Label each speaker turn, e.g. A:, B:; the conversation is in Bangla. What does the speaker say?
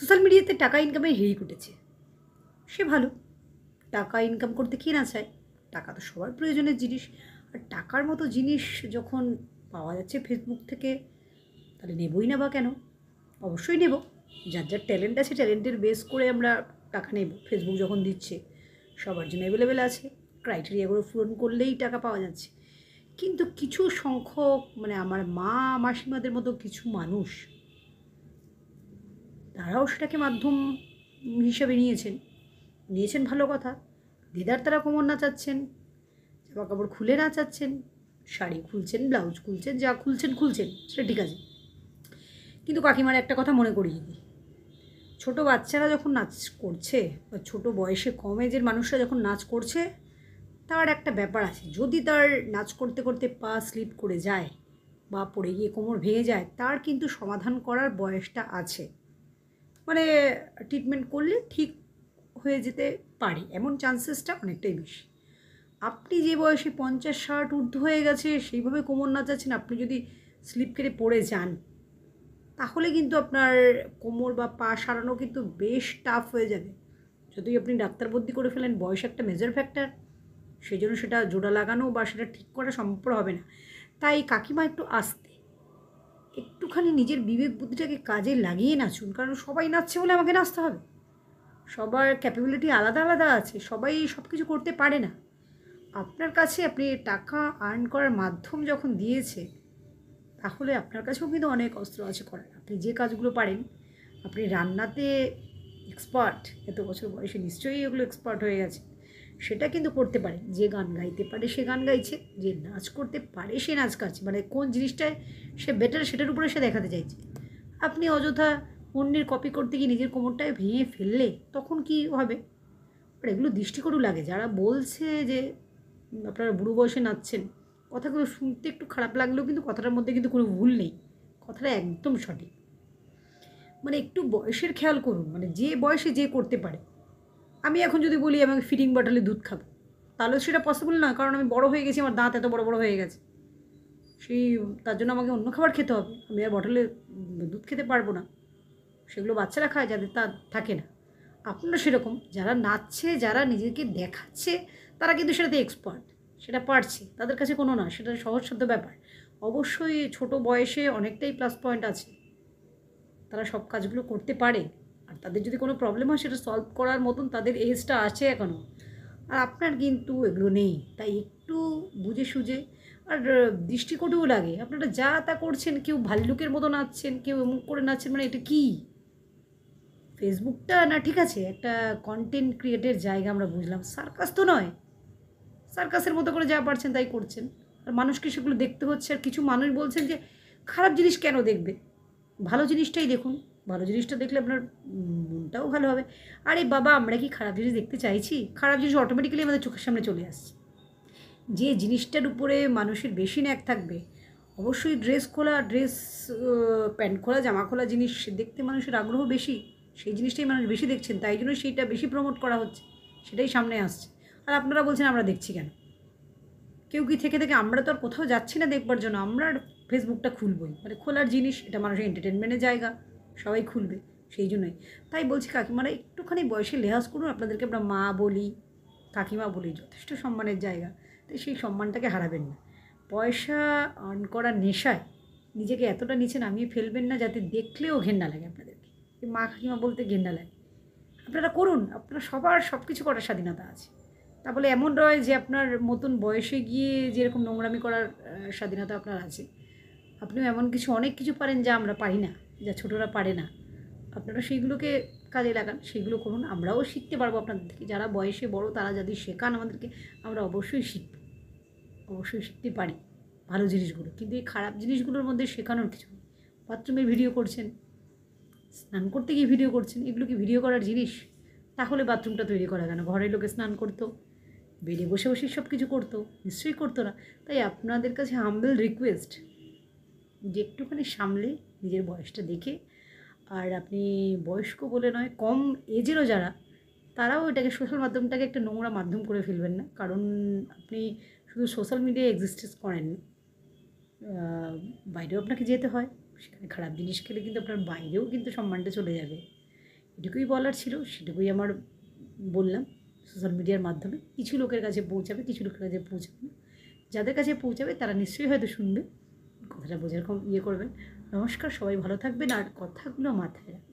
A: সোশ্যাল মিডিয়াতে টাকা ইনকামের হিড়িক উঠেছে, সে ভালো। টাকা ইনকাম করতে কে না চায়? টাকা তো সবার প্রয়োজনের জিনিস। আর টাকার মতো জিনিস যখন পাওয়া যাচ্ছে ফেসবুক থেকে, তাহলে নেবই না বা কেন? অবশ্যই নেব। যার যার ট্যালেন্ট আছে, ট্যালেন্টের বেস করে আমরা টাকা নেব। ফেসবুক যখন দিচ্ছে সবার জন্য অ্যাভেলেবেল আছে, ক্রাইটেরিয়াগুলো পূরণ করলেই টাকা পাওয়া যাচ্ছে। কিন্তু কিছু সংখ্যক মানে আমার মা মাসিমাদের মতো কিছু মানুষ, তারাও সেটাকে মাধ্যম হিসাবে নিয়েছেন ভালো কথা। দেদার তারা কোমর নাচাচ্ছেন, জামা কাপড় খুলে নাচাচ্ছেন, শাড়ি খুলছেন, ব্লাউজ খুলছেন, যা খুলছেন, সেটা ঠিক আছে। কিন্তু কাকিমার একটা কথা মনে করিয়ে দিই, ছোটো বাচ্চারা যখন নাচ করছে বা ছোটো বয়সে কম এজের মানুষরা যখন নাচ করছে, তার একটা ব্যাপার আছে। যদি তার নাচ করতে করতে পা স্লিপ করে যায় বা পড়ে গিয়ে কোমর ভেঙে যায়, তার কিন্তু সমাধান করার বয়সটা আছে। মানে ট্রিটমেন্ট করলে ঠিক হয়ে যেতে পারে, এমন চান্সেসটা অনেকটাই বেশি। আপনি যে বয়সে 50-60 ঊর্ধ্ব হয়ে গেছে সেইভাবে কোমর নাচাচ্ছেন, আপনি যদি স্লিপ কেটে পড়ে যান, তাহলে কিন্তু আপনার কোমর বা পা সারানো কিন্তু বেশ টাফ হয়ে যাবে। যতই আপনি ডাক্তার বদ্যি করে ফেলেন, বয়স একটা মেজর ফ্যাক্টর, সেই জন্য সেটা জোড়া লাগানো বা সেটা ঠিক করা সম্ভব হবে না। তাই কাকিমা একটু আস্তে, একটুখানি নিজের বিবেক বুদ্ধিটাকে কাজে লাগিয়ে নাচুন। কারণ সবাই নাচছে বলে আমাকে নাচতে হবে? সবার ক্যাপাবিলিটি আলাদা আলাদা আছে, সবাই সব কিছু করতে পারে না। আপনার কাছে আপনি টাকা আর্ন করার মাধ্যম যখন দিয়েছে, তাহলে আপনার কাছেও কিন্তু অনেক অস্ত্র আছে করার। আপনি যে কাজগুলো পারেন, আপনি রান্নাতে এক্সপার্ট, এত বছর বয়সে নিশ্চয়ই এগুলো এক্সপার্ট হয়ে গেছে, সেটা কিন্তু করতে পারেন। যে গান গাইতে পারে সে গান গাইছে, যে নাচ করতে পারে সে নাচ কাটছে, মানে কোন জিনিসটায় সে বেটার সেটার উপরে সে দেখাতে চাইছে। আপনি অযথা অন্যের কপি করতে গিয়ে নিজের কোমরটায় ভেঙে ফেললে তখন কি হবে? আর এগুলো দৃষ্টিকটু লাগে। যারা বলছে যে আপনারা বুড়ো বয়সে নাচছেন, কথাগুলো শুনতে একটু খারাপ লাগলেও কিন্তু কথাটার মধ্যে কিন্তু কোনো ভুল নেই, কথাটা একদম সঠিক। মানে একটু বয়সের খেয়াল করুন, মানে যে বয়সে যে করতে পারে। আমি এখন যদি বলি আমাকে ফিডিং বটলে দুধ খাবো, তাহলে সেটা পসিবল নয়, কারণ আমি বড় হয়ে গেছি, আমার দাঁত এত বড় বড় হয়ে গেছে। সেই তার জন্য আমাকে অন্য খাবার খেতে হবে, আমি আর বটলে দুধ খেতে পারবো না। সেগুলো বাচ্চারা খায় যাদের তা থাকে না। আপনারা সেরকম যারা নাচছে, যারা নিজেকে দেখাচ্ছে, তারা কিন্তু সেটাতে এক্সপার্ট, সেটা পারছে, তাদের কাছে কোনো না, সেটা সহজসাধ্য ব্যাপার। অবশ্যই ছোট বয়সে অনেকটাই প্লাস পয়েন্ট আছে, তারা সব কাজগুলো করতে পারে। আর তাদের যদি কোনো প্রবলেম হয় সেটা সলভ করার মতন তাদের এজটা আছে এখনও। আর আপনার কিন্তু এগুলো নেই, তাই একটু বুঝে সুঝে। আর দৃষ্টিকটুও লাগে, আপনারা যা তা করছেন, কেউ ভাল্লুকের মতো নাচছেন, কেউ এমুক করে নাচছেন, মানে এটা কী? ফেসবুকটা না ঠিক আছে একটা কন্টেন্ট ক্রিয়েটের জায়গা, আমরা বুঝলাম, সার্কাস তো নয়। সার্কাসের মতো করে যা পারছেন তাই করছেন, আর মানুষকে সেগুলো দেখতে হচ্ছে। আর কিছু মানুষ বলছেন যে খারাপ জিনিস কেন দেখবে, ভালো জিনিসটাই দেখুন, ভালো জিনিসটা দেখলে আপনার মনটাও ভালো হবে। আরে বাবা, আমরা কি খারাপ জিনিস দেখতে চাইছি? খারাপ জিনিস অটোমেটিক্যালি আমাদের চোখের সামনে চলে আসছে। যে জিনিসটার উপরে মানুষের বেশি ন্যাক থাকবে, অবশ্যই ড্রেস প্যান্ট খোলা, জামা খোলা জিনিস দেখতে মানুষের আগ্রহ বেশি, সেই জিনিসটাই মানুষ বেশি দেখছেন, তাই জন্য সেইটা বেশি প্রমোট করা হচ্ছে, সেটাই সামনে আসছে। আর আপনারা বলছেন আমরা দেখছি কেন? কেউ কি থেকে থেকে, আমরা তো আর কোথাও যাচ্ছি না দেখবার জন্য, আমরা আর ফেসবুকটা খুলবই, মানে খোলার জিনিস, এটা মানুষের এন্টারটেনমেন্টের জায়গা, সবাই খুলবে, সেই জন্যই। তাই বলছি কাকিমারা একটুখানি বয়সে লেহাজ করুন, আপনাদেরকে আমরা মা বলি, কাকিমা বলি, যথেষ্ট সম্মানের জায়গা, তাই সেই সম্মানটাকে হারাবেন না। পয়সা আর্ন করার নেশায় নিজেকে এতটা নিচে নামিয়ে ফেলবেন না যাতে দেখলেও ঘেন্না লাগে আপনাদেরকে, মা কাকিমা বলতে ঘেন্না লাগে। আপনারা করুন, আপনারা সবার সব কিছু করার স্বাধীনতা আছে। তা বলে এমন নয় যে আপনার মতন বয়সে গিয়ে যেরকম নোংরামি করার স্বাধীনতা আপনার আছে। আপনিও এমন কিছু অনেক কিছু পারেন যা আমরা পারি না, যা ছোটরা পারে না। আপনারা সেইগুলোকে কাজে লাগান, সেগুলো করুন, আমরাও শিখতে পারবো আপনাদের থেকে। যারা বয়সে বড় তারা যদি শেখান আমাদেরকে, আমরা অবশ্যই শিখব, অবশ্যই শিখতে পারি ভালো জিনিসগুলো। কিন্তু এই খারাপ জিনিসগুলোর মধ্যে শেখানোর কিছু নেই। বাথরুমে ভিডিও করছেন, স্নান করতে গিয়ে ভিডিও করছেন, এগুলো কি ভিডিও করার জিনিস? তাহলে বাথরুমটা তৈরি করা কেন? ঘরের লোকে স্নান করতো, বেডে বসে বসেই সব কিছু করতো? নিশ্চয়ই করতো না। তাই আপনাদের কাছে হাম্বল রিকোয়েস্ট যে একটুখানি সামলে নিজের বয়সটা দেখে, আর আপনি বয়স্ক বলে নয়, কম এজেরও যারা, তারাও এটাকে সোশ্যাল মাধ্যমটাকে একটা নোংরা মাধ্যম করে ফেলবেন না। কারণ আপনি শুধু সোশ্যাল মিডিয়ায় এক্সিস্টেন্স করেন না, বাইরেও আপনাকে যেতে হয়। সেখানে খারাপ জিনিস খেলে কিন্তু আপনার বাইরেও কিন্তু সম্মানটা চলে যাবে। এটুকুই বলার ছিল, সেটুকুই আমার বললাম সোশ্যাল মিডিয়ার মাধ্যমে। কিছু লোকের কাছে পৌঁছাবে, কিছু লোকের কাছে পৌঁছাবে না। যাদের কাছে পৌঁছাবে তারা নিশ্চয়ই হয়তো শুনবে, কথাটা বোঝার করবেন। নমস্কার, সবাই ভালো থাকবেন আর কথাগুলো মাথায় রাখবেন।